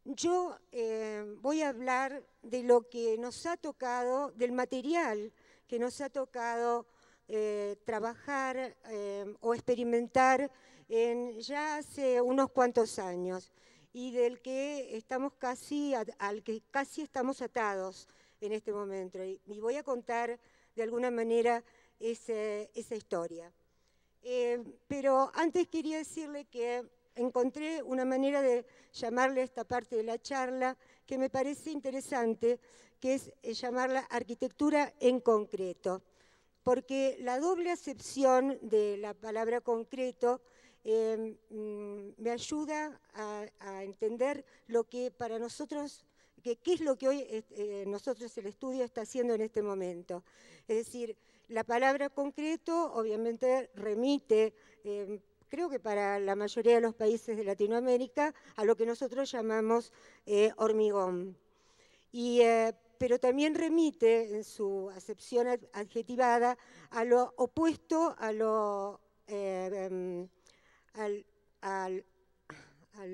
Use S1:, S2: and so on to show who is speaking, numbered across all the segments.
S1: Yo voy a hablar de lo que nos ha tocado, del material que nos ha tocado trabajar o experimentar ya hace unos cuantos años y del que estamos al que casi estamos atados en este momento. Y voy a contar de alguna manera esa historia. Pero antes quería decirle que encontré una manera de llamarle a esta parte de la charla que me parece interesante, que es llamarla arquitectura en concreto, porque la doble acepción de la palabra concreto me ayuda a entender lo que para nosotros, qué es lo que hoy nosotros el estudio está haciendo en este momento. Es decir, la palabra concreto obviamente remite, creo que para la mayoría de los países de Latinoamérica, a lo que nosotros llamamos hormigón. Pero también remite en su acepción adjetivada a lo opuesto a lo al, al, ahora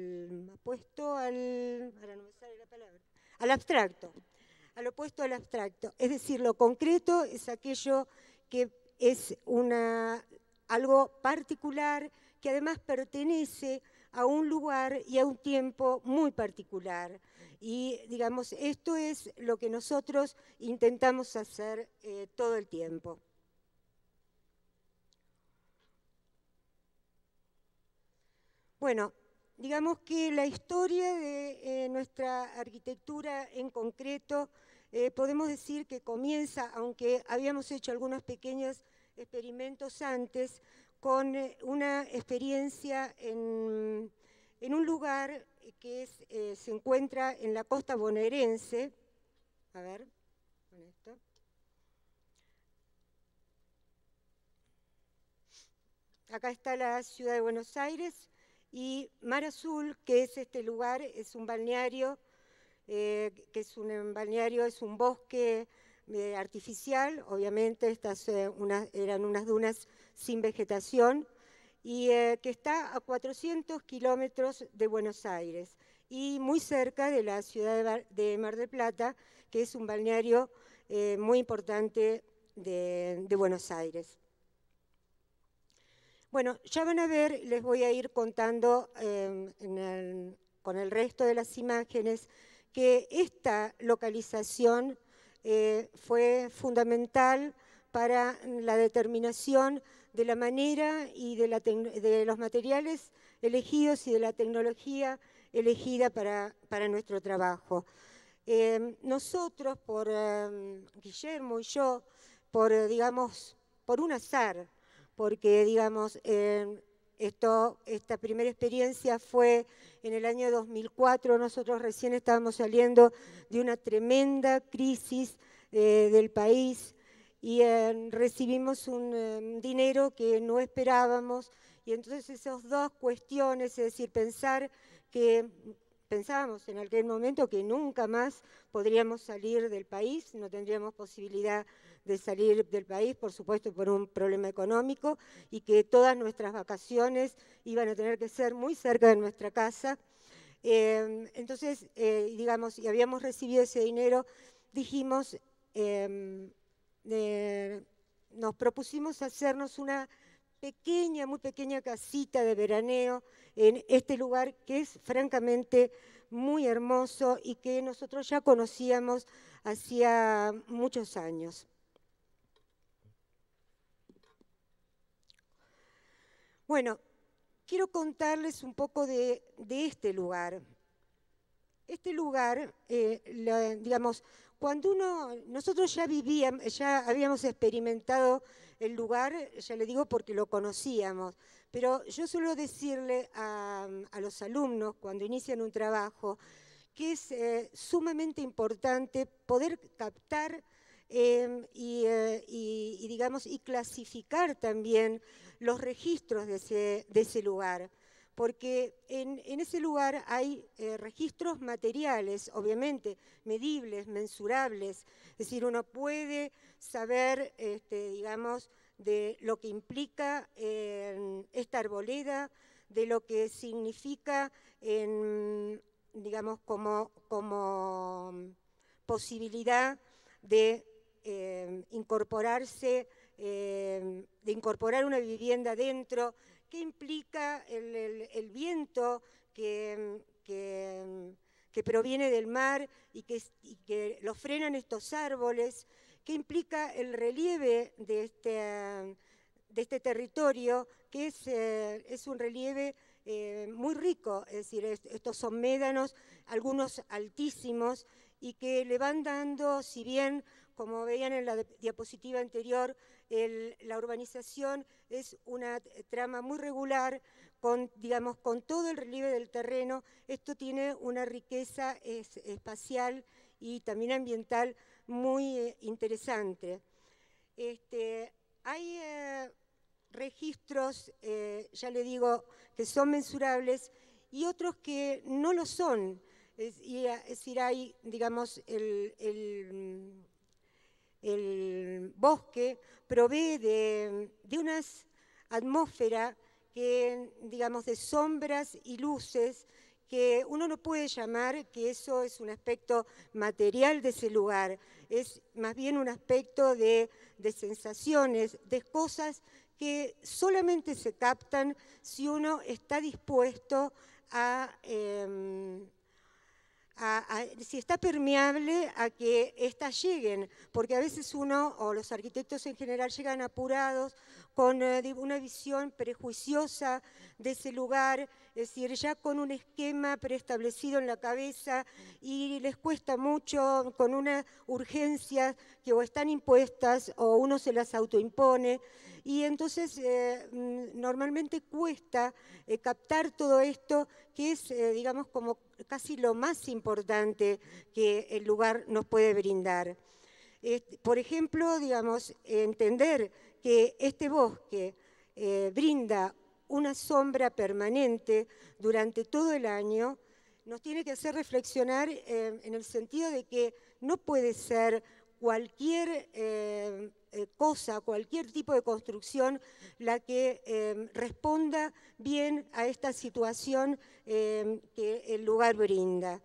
S1: no me sale la palabra, al abstracto, al opuesto al abstracto. Es decir, lo concreto es aquello que es algo particular, que además pertenece a un lugar y a un tiempo muy particular. Y digamos, esto es lo que nosotros intentamos hacer todo el tiempo. Bueno, digamos que la historia de nuestra arquitectura en concreto, podemos decir que comienza, aunque habíamos hecho algunos pequeños experimentos antes, con una experiencia en un lugar que se encuentra en la costa bonaerense. A ver, con esto. Acá está la ciudad de Buenos Aires y Mar Azul, que es este lugar, es un balneario, es un bosque artificial, obviamente estas eran unas dunas sin vegetación, y que está a 400 kilómetros de Buenos Aires y muy cerca de la ciudad de Mar del Plata, que es un balneario muy importante de Buenos Aires. Bueno, ya van a ver, les voy a ir contando con el resto de las imágenes que esta localización fue fundamental para la determinación de la manera y de los materiales elegidos y de la tecnología elegida para nuestro trabajo. Nosotros, Guillermo y yo, digamos, por un azar, porque, digamos, esta primera experiencia fue en el año 2004, nosotros recién estábamos saliendo de una tremenda crisis del país y recibimos un dinero que no esperábamos, y entonces esas dos cuestiones, es decir, pensábamos en aquel momento que nunca más podríamos salir del país, no tendríamos posibilidad de salir del país, por supuesto por un problema económico, y que todas nuestras vacaciones iban a tener que ser muy cerca de nuestra casa. Entonces, digamos, y habíamos recibido ese dinero, dijimos, nos propusimos hacernos una muy pequeña casita de veraneo en este lugar que es francamente muy hermoso y que nosotros ya conocíamos hacía muchos años. Bueno, quiero contarles un poco de este lugar. Este lugar, digamos, nosotros ya habíamos experimentado el lugar, ya le digo porque lo conocíamos, pero yo suelo decirle a los alumnos cuando inician un trabajo que es sumamente importante poder captar digamos, y clasificar también los registros de ese lugar, porque en ese lugar hay registros materiales, obviamente, medibles, mensurables, es decir, uno puede saber, digamos, de lo que implica esta arboleda, de lo que significa digamos, como posibilidad de incorporarse, de incorporar una vivienda dentro, que implica el viento que proviene del mar y que lo frenan estos árboles, que implica el relieve de este territorio, que es un relieve muy rico, es decir, estos son médanos, algunos altísimos, y que le van dando, si bien, como veían en la diapositiva anterior, la urbanización es una trama muy regular, digamos, con todo el relieve del terreno. Esto tiene una riqueza espacial y también ambiental muy interesante. Hay registros, ya le digo, que son mensurables y otros que no lo son. Es decir, hay, digamos, el bosque provee de una atmósfera que, digamos, de sombras y luces, que uno no puede llamar que eso es un aspecto material de ese lugar, es más bien un aspecto de sensaciones, de cosas que solamente se captan si uno está dispuesto si está permeable a que éstas lleguen, porque a veces uno, o los arquitectos en general, llegan apurados con una visión prejuiciosa de ese lugar, es decir, ya con un esquema preestablecido en la cabeza, y les cuesta mucho, con una urgencia que o están impuestas o uno se las autoimpone, y entonces normalmente cuesta captar todo esto, que es, digamos, como casi lo más importante que el lugar nos puede brindar. Por ejemplo, digamos, entender que este bosque brinda una sombra permanente durante todo el año, nos tiene que hacer reflexionar en el sentido de que no puede ser cualquier cosa, cualquier tipo de construcción la que responda bien a esta situación que el lugar brinda.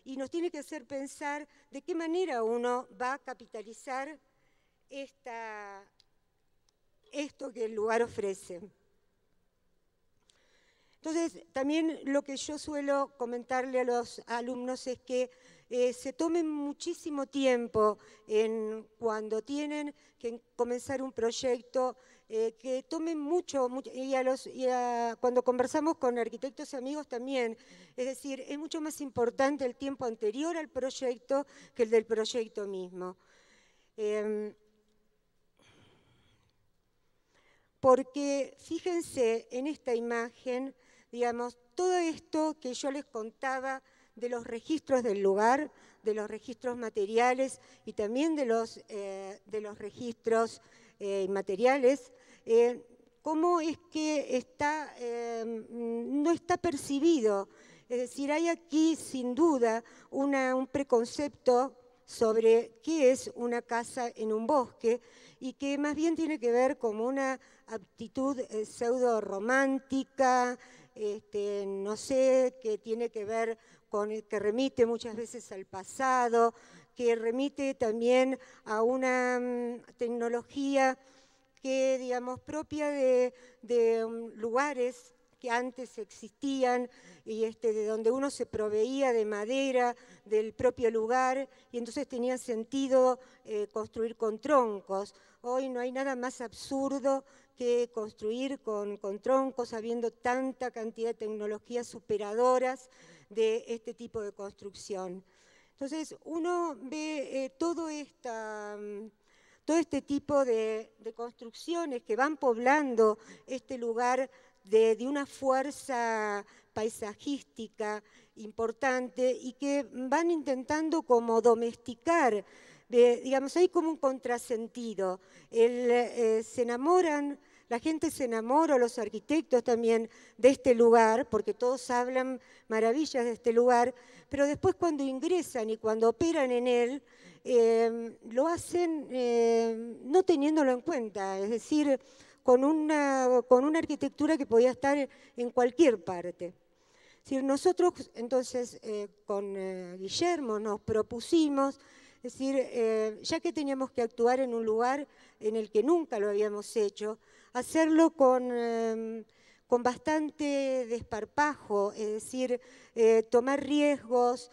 S1: Y nos tiene que hacer pensar de qué manera uno va a capitalizar esto que el lugar ofrece. Entonces, también lo que yo suelo comentarle a los alumnos es que se tomen muchísimo tiempo cuando tienen que comenzar un proyecto, que tomen mucho cuando conversamos con arquitectos amigos también, es decir, es mucho más importante el tiempo anterior al proyecto que el del proyecto mismo. Porque fíjense en esta imagen, digamos, todo esto que yo les contaba de los registros del lugar, de los registros materiales y también de los registros inmateriales, cómo es que no está percibido. Es decir, hay aquí sin duda un preconcepto sobre qué es una casa en un bosque y que más bien tiene que ver con una aptitud pseudo romántica, no sé, que tiene que ver que remite muchas veces al pasado, que remite también a una tecnología que, digamos, propia de lugares que antes existían y de donde uno se proveía de madera del propio lugar y entonces tenía sentido construir con troncos. Hoy no hay nada más absurdo que construir con troncos, habiendo tanta cantidad de tecnologías superadoras de este tipo de construcción. Entonces, uno ve todo este tipo de construcciones que van poblando este lugar de una fuerza paisajística importante y que van intentando como domesticar, digamos, hay como un contrasentido. Se enamoran, la gente se enamora, los arquitectos también, de este lugar, porque todos hablan maravillas de este lugar, pero después cuando ingresan y cuando operan en él, lo hacen no teniéndolo en cuenta, es decir, con una arquitectura que podía estar en cualquier parte. decir, nosotros entonces con Guillermo nos propusimos, es decir, ya que teníamos que actuar en un lugar en el que nunca lo habíamos hecho, hacerlo con bastante desparpajo, es decir, tomar riesgos,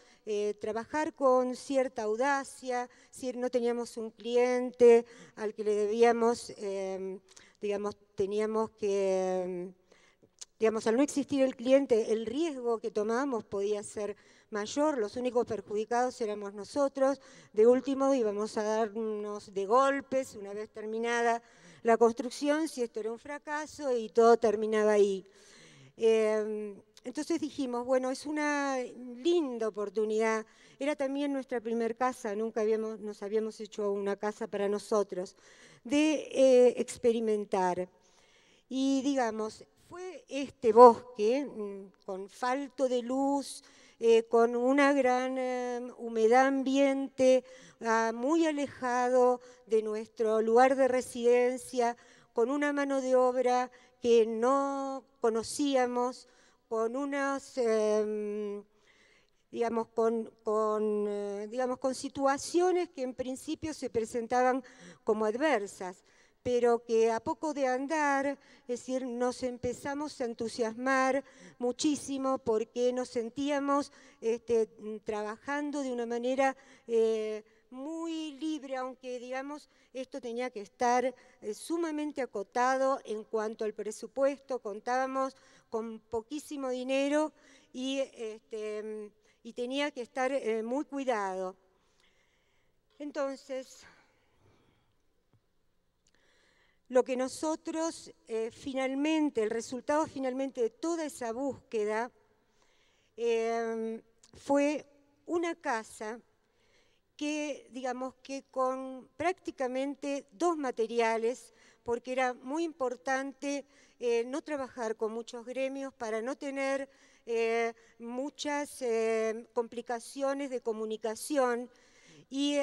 S1: trabajar con cierta audacia, es decir, no teníamos un cliente al que le debíamos, digamos, teníamos que, digamos, al no existir el cliente, el riesgo que tomábamos podía ser mayor, los únicos perjudicados éramos nosotros, de último íbamos a darnos de golpes una vez terminada la construcción, si esto era un fracaso y todo terminaba ahí. Entonces dijimos, bueno, es una linda oportunidad, era también nuestra primer casa, nunca nos habíamos hecho una casa para nosotros, de experimentar. Y digamos, fue este bosque con falto de luz, con una gran humedad ambiente, muy alejado de nuestro lugar de residencia, con una mano de obra que no conocíamos, con unos, digamos, con situaciones que en principio se presentaban como adversas, pero que a poco de andar, es decir, nos empezamos a entusiasmar muchísimo porque nos sentíamos trabajando de una manera muy libre, aunque digamos esto tenía que estar sumamente acotado en cuanto al presupuesto, contábamos con poquísimo dinero y tenía que estar muy cuidado. Entonces, lo que nosotros finalmente, el resultado finalmente de toda esa búsqueda fue una casa que, digamos, que con prácticamente 2 materiales, porque era muy importante no trabajar con muchos gremios para no tener muchas complicaciones de comunicación y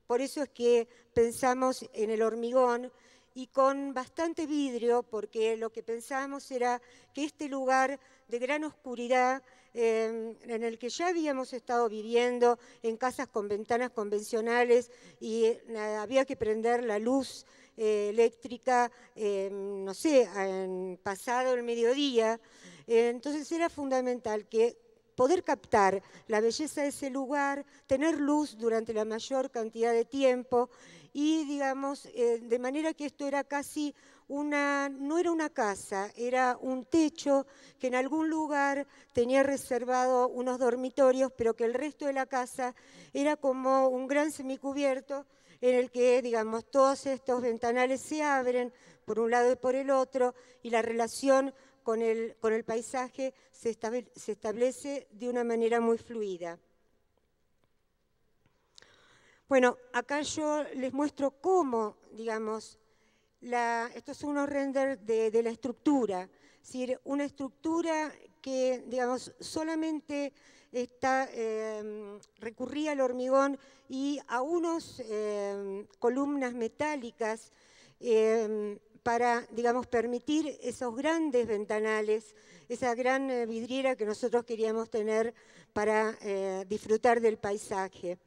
S1: por eso es que pensamos en el hormigón y con bastante vidrio, porque lo que pensábamos era que este lugar de gran oscuridad, en el que ya habíamos estado viviendo en casas con ventanas convencionales y había que prender la luz eléctrica, no sé, pasado el mediodía, entonces era fundamental que poder captar la belleza de ese lugar, tener luz durante la mayor cantidad de tiempo y, digamos, de manera que esto era casi no era una casa, era un techo que en algún lugar tenía reservado unos dormitorios, pero que el resto de la casa era como un gran semicubierto en el que, digamos, todos estos ventanales se abren por un lado y por el otro y la relación con el paisaje se establece de una manera muy fluida. Bueno, acá yo les muestro cómo, digamos, estos son unos renders de la estructura, es decir, una estructura que, digamos, solamente recurría al hormigón y a unas columnas metálicas para, digamos, permitir esos grandes ventanales, esa gran vidriera que nosotros queríamos tener para disfrutar del paisaje.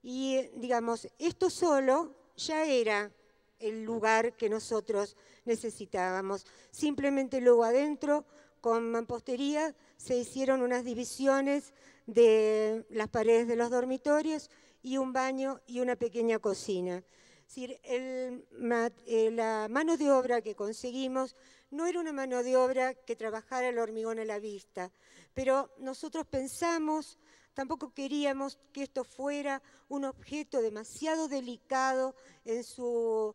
S1: Y, digamos, esto solo ya era el lugar que nosotros necesitábamos. Simplemente luego adentro, con mampostería, se hicieron unas divisiones de las paredes de los dormitorios y un baño y una pequeña cocina. Es decir, la mano de obra que conseguimos no era una mano de obra que trabajara el hormigón a la vista, pero nosotros pensamos, tampoco queríamos que esto fuera un objeto demasiado delicado en su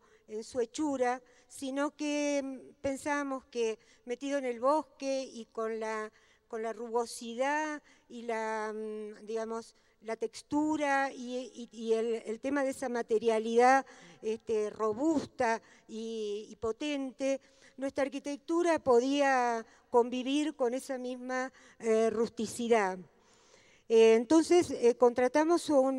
S1: hechura, sino que pensábamos que metido en el bosque y con la rugosidad y digamos, la textura y el tema de esa materialidad robusta y potente, nuestra arquitectura podía convivir con esa misma rusticidad. Entonces contratamos un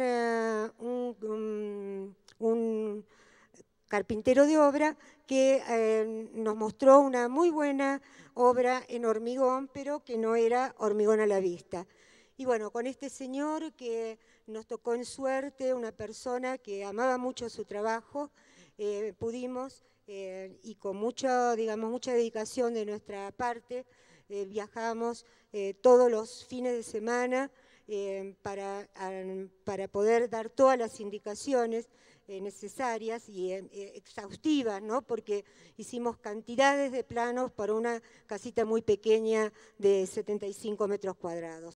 S1: carpintero de obra que nos mostró una muy buena obra en hormigón, pero que no era hormigón a la vista. Y bueno, con este señor que nos tocó en suerte, una persona que amaba mucho su trabajo, pudimos, y con mucha dedicación de nuestra parte, viajamos todos los fines de semana para poder dar todas las indicaciones necesarias y exhaustivas, ¿no? Porque hicimos cantidades de planos para una casita muy pequeña de 75 metros cuadrados.